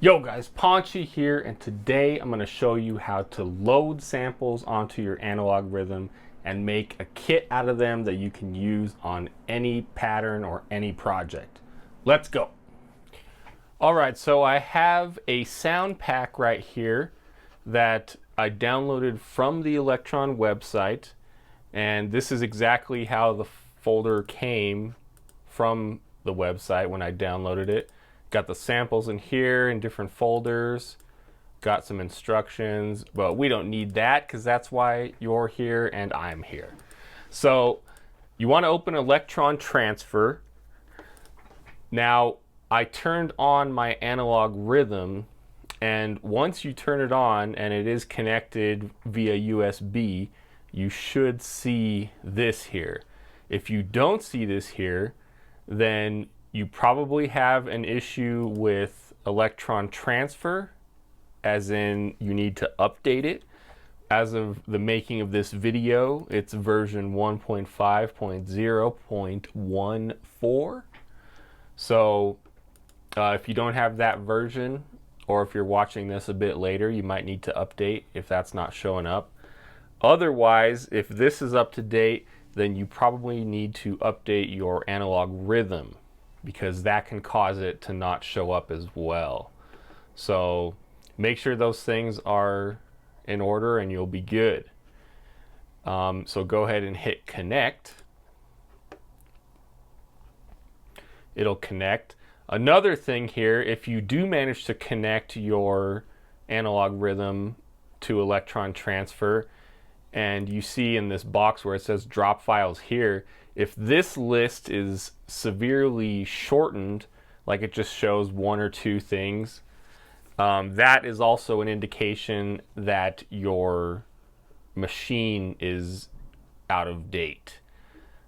Yo guys, Paunchy here, and today I'm going to show you how to load samples onto your Analog Rytm and make a kit out of them that you can use on any pattern or any project. Let's go. Alright, so I have a sound pack right here that I downloaded from the Elektron website, and this is exactly how the folder came from the website when I downloaded it. Got the samples in here in different folders, got some instructions, but we don't need that because that's why you're here and I'm here. So you want to open Elektron Transfer. Now I turned on my Analog Rytm, and once you turn it on and it is connected via USB, you should see this here. If you don't see this here, then you probably have an issue with Elektron Transfer, as in you need to update it. As of the making of this video, it's version 1.5.0.14. So if you don't have that version, or if you're watching this a bit later, you might need to update if that's not showing up. Otherwise, if this is up to date, then you probably need to update your Analog Rytm, because that can cause it to not show up as well. So make sure those things are in order and you'll be good. So go ahead and hit connect. It'll connect. Another thing here, if you do manage to connect your Analog Rytm to Elektron Transfer, and you see in this box where it says drop files here, if this list is severely shortened, like it just shows one or two things, that is also an indication that your machine is out of date.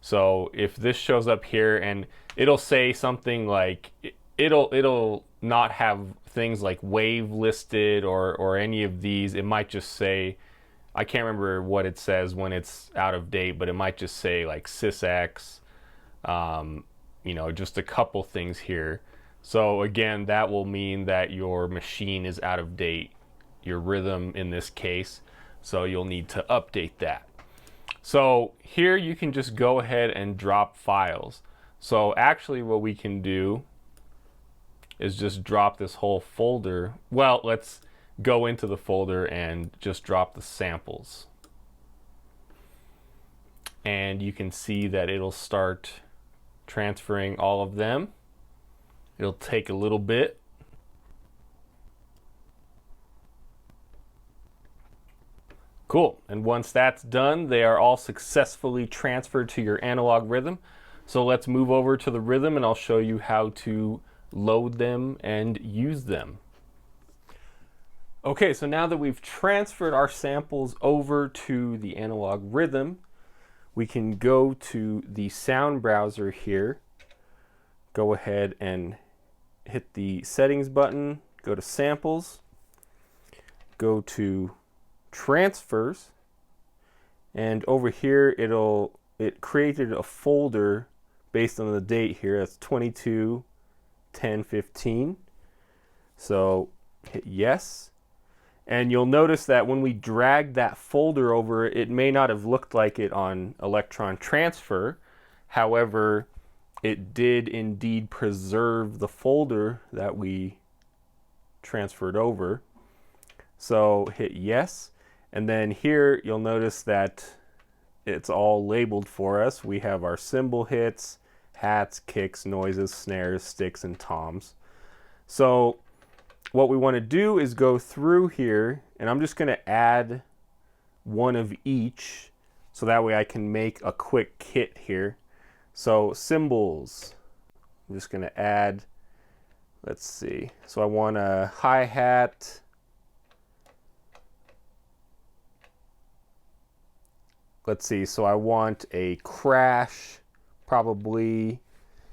So if this shows up here and it'll say something like, it'll not have things like wave listed or any of these. It might just say, I can't remember what it says when it's out of date, but it might just say like sysx, you know, just a couple things here. So again, that will mean that your machine is out of date, your rhythm in this case, so you'll need to update that. So here you can just go ahead and drop files. So actually what we can do is just drop this whole folder. Well, let's go into the folder and just drop the samples. And you can see that it'll start transferring all of them. It'll take a little bit. Cool, and once that's done, they are all successfully transferred to your Analog Rytm. So let's move over to the Rytm and I'll show you how to load them and use them. Okay, so now that we've transferred our samples over to the Analog Rytm, we can go to the sound browser here, go ahead and hit the settings button, go to samples, go to transfers, and over here it created a folder based on the date here. That's 22/10/15. So hit yes. And you'll notice that when we drag that folder over, it may not have looked like it on Elektron Transfer. However, it did indeed preserve the folder that we transferred over. So hit yes. And then here you'll notice that it's all labeled for us. We have our cymbal hits, hats, kicks, noises, snares, sticks, and toms. So what we want to do is go through here, and I'm just going to add one of each so that way I can make a quick kit here. So cymbals, I'm just going to add, let's see, so I want a hi-hat, let's see, so I want a crash probably,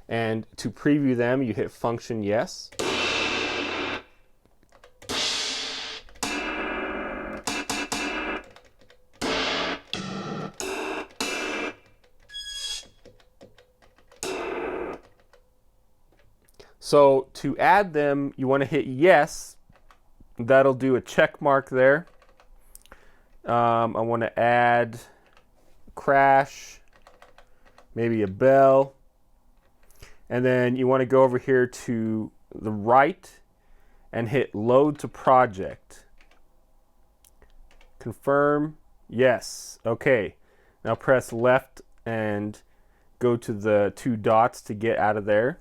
and to preview them you hit function yes. So to add them, you want to hit yes. That'll do a check mark there. I want to add crash, maybe a bell. And then you want to go over here to the right and hit load to project. Confirm, yes. Okay, now press left and go to the 2 dots to get out of there.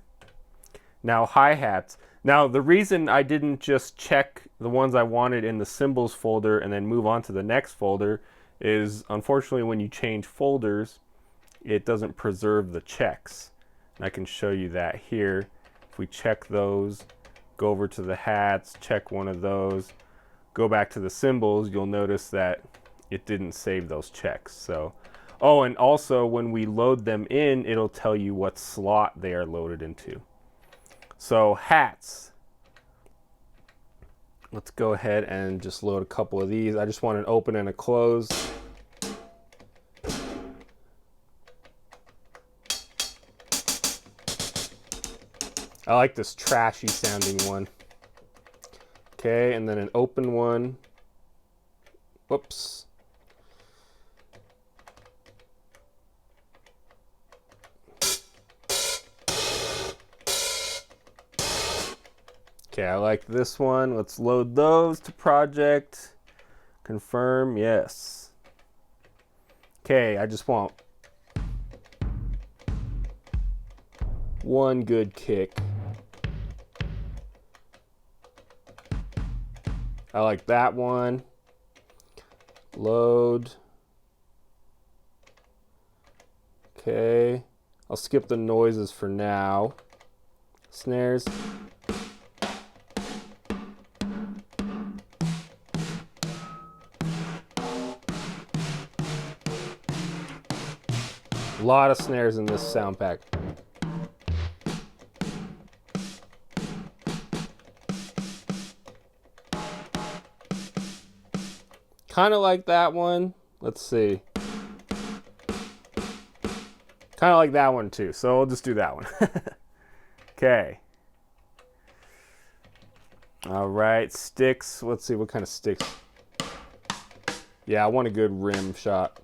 Now hi-hats. Now the reason I didn't just check the ones I wanted in the cymbals folder and then move on to the next folder is, unfortunately, when you change folders, it doesn't preserve the checks. And I can show you that here. If we check those, go over to the hats, check one of those, go back to the cymbals, you'll notice that it didn't save those checks. So, oh, and also when we load them in, it'll tell you what slot they are loaded into. So hats, let's go ahead and just load a couple of these. I just want an open and a close. I like this trashy sounding one. Okay, and then an open one. Whoops. Okay, I like this one. Let's load those to project. Confirm, yes. Okay, I just want one good kick. I like that one. Load. Okay, I'll skip the noises for now. Snares. A lot of snares in this sound pack. Kind of like that one. Let's see. Kind of like that one too. So we'll just do that one. Okay. All right, sticks. Let's see what kind of sticks. Yeah, I want a good rim shot.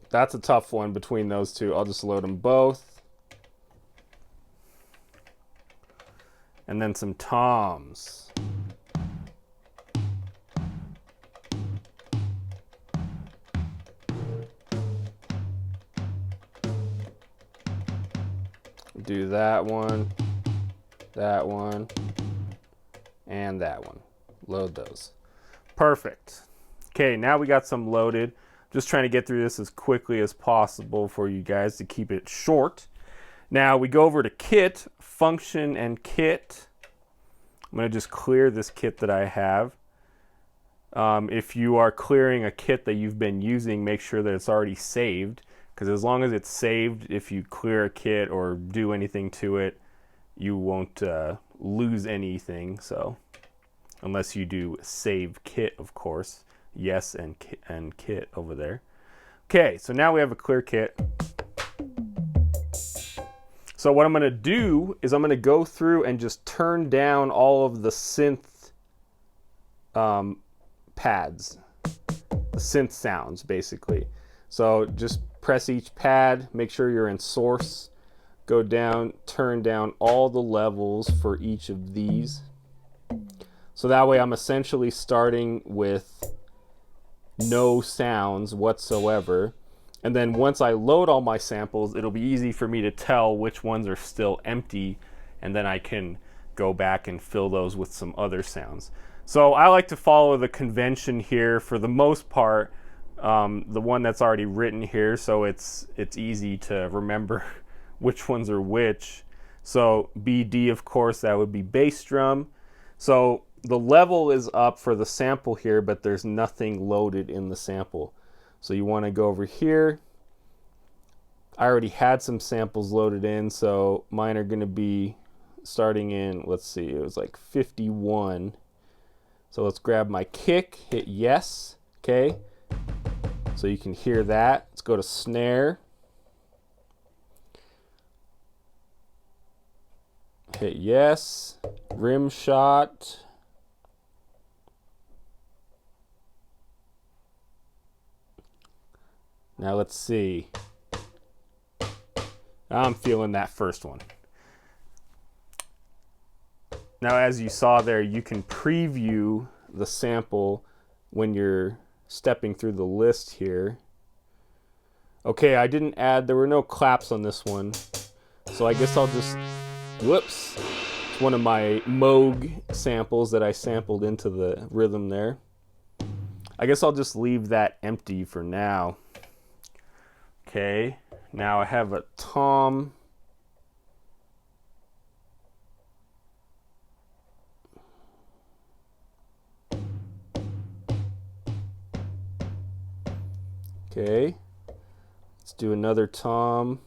That's a tough one between those two. I'll just load them both. And then some toms. Do that one, and that one. Load those. Perfect. Okay, now we got some loaded. Just trying to get through this as quickly as possible for you guys to keep it short. Now we go over to kit, function and kit. I'm going to just clear this kit that I have. If you are clearing a kit that you've been using, make sure that it's already saved. Because as long as it's saved, if you clear a kit or do anything to it, you won't lose anything. So, unless you do save kit, of course. Yes, and kit over there. Okay, so now we have a clear kit. So what I'm going to do is I'm going to go through and just turn down all of the synth pads, the synth sounds, basically. So just press each pad, make sure you're in source, go down, turn down all the levels for each of these. So that way I'm essentially starting with no sounds whatsoever. And then once I load all my samples, it'll be easy for me to tell which ones are still empty, and then I can go back and fill those with some other sounds. So I like to follow the convention here for the most part, the one that's already written here, so it's easy to remember which ones are which. So BD, of course, that would be bass drum. So the level is up for the sample here, but there's nothing loaded in the sample. So you want to go over here. I already had some samples loaded in, so mine are going to be starting in, let's see, it was like 51. So let's grab my kick, hit yes, okay. So you can hear that. Let's go to snare. Hit yes. Rim shot. Now let's see. I'm feeling that first one. Now, as you saw there, you can preview the sample when you're stepping through the list here. Okay, I didn't add, there were no claps on this one. So I guess I'll just, whoops. It's one of my Moog samples that I sampled into the rhythm there. I guess I'll just leave that empty for now. Okay, now I have a tom. Okay, let's do another tom.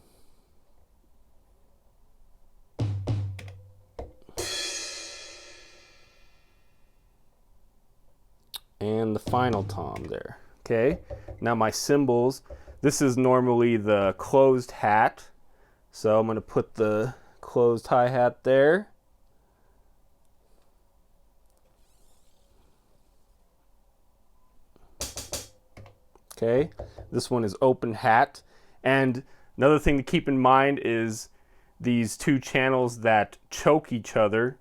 And the final tom there. Okay, now my cymbals. This is normally the closed hat. So I'm going to put the closed hi-hat there. Okay, this one is open hat. And another thing to keep in mind is these two channels that choke each other.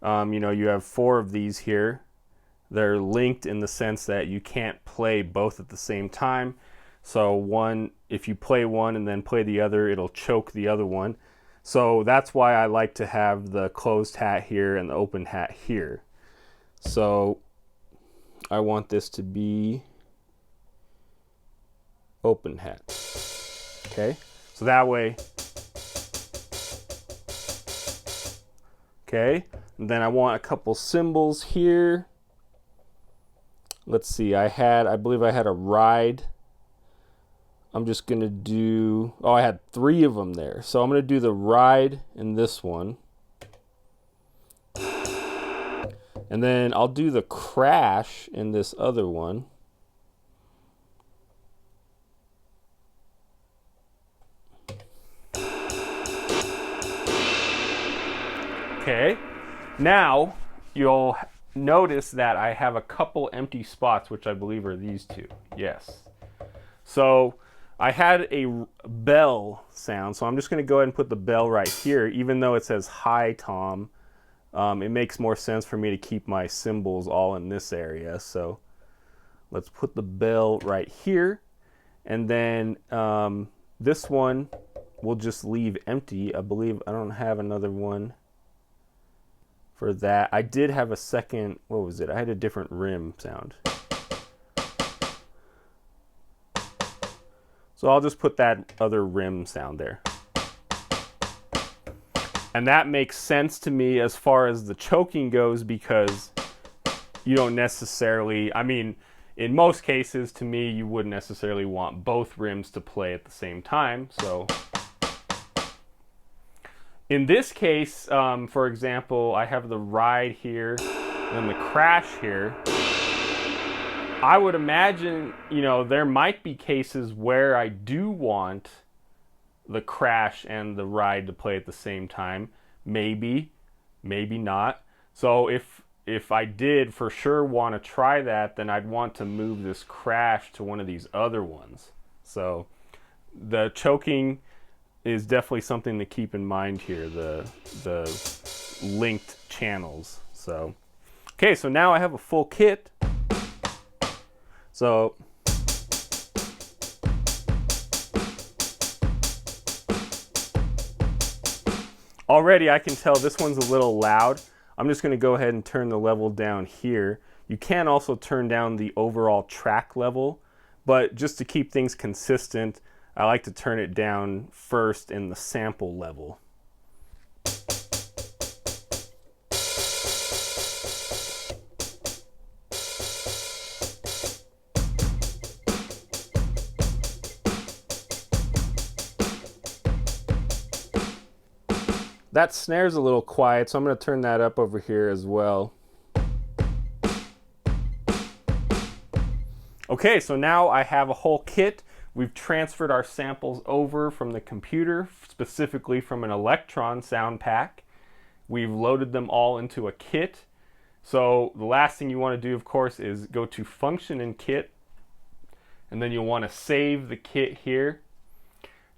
You know, you have 4 of these here. They're linked in the sense that you can't play both at the same time. So one, if you play one and then play the other, it'll choke the other one. So that's why I like to have the closed hat here and the open hat here. So I want this to be open hat. Okay, so that way. Okay, and then I want a couple cymbals here. Let's see, I believe I had a ride. I'm just gonna do, oh, I had 3 of them there. So I'm gonna do the ride in this one. And then I'll do the crash in this other one. Okay, now you'll notice that I have a couple empty spots, which I believe are these 2. Yes. So I had a bell sound, so I'm just going to go ahead and put the bell right here. Even though it says hi tom, it makes more sense for me to keep my cymbals all in this area. So let's put the bell right here. And then this one we'll just leave empty. I believe I don't have another one for that. I did have a second, what was it? I had a different rim sound. So I'll just put that other rim sound there. And that makes sense to me as far as the choking goes, because you don't necessarily, I mean, in most cases, to me, you wouldn't necessarily want both rims to play at the same time. So in this case, for example, I have the ride here and the crash here. I would imagine, you know, there might be cases where I do want the crash and the ride to play at the same time. Maybe, maybe not. So if I did for sure want to try that, then I'd want to move this crash to one of these other ones. So the choking is definitely something to keep in mind here, the linked channels. So, okay, so now I have a full kit. So already I can tell this one's a little loud. I'm just going to go ahead and turn the level down here. You can also turn down the overall track level, but just to keep things consistent, I like to turn it down first in the sample level. That snare's a little quiet, so I'm going to turn that up over here as well. Okay, so now I have a whole kit. We've transferred our samples over from the computer, specifically from an Elektron sound pack. We've loaded them all into a kit. So the last thing you want to do, of course, is go to Function and Kit, and then you'll want to save the kit here.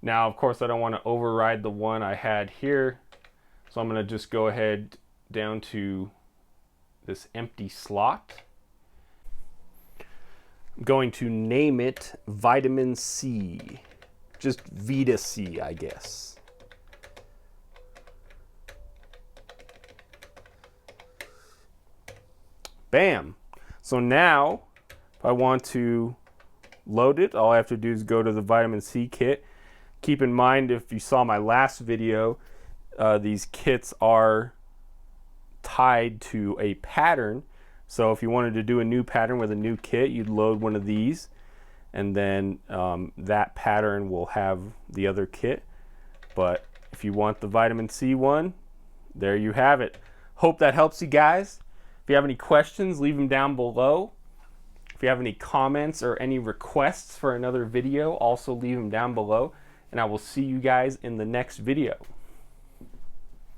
Now, of course, I don't want to override the one I had here, so I'm going to just go ahead down to this empty slot. I'm going to name it Vitamin C, just Vita C, I guess. Bam. So now, if I want to load it, all I have to do is go to the Vitamin C kit. Keep in mind, if you saw my last video, these kits are tied to a pattern. So if you wanted to do a new pattern with a new kit, you'd load one of these, and then that pattern will have the other kit. But if you want the Vitamin C one, there you have it. Hope that helps you guys. If you have any questions, leave them down below. If you have any comments or any requests for another video, also leave them down below. And I will see you guys in the next video.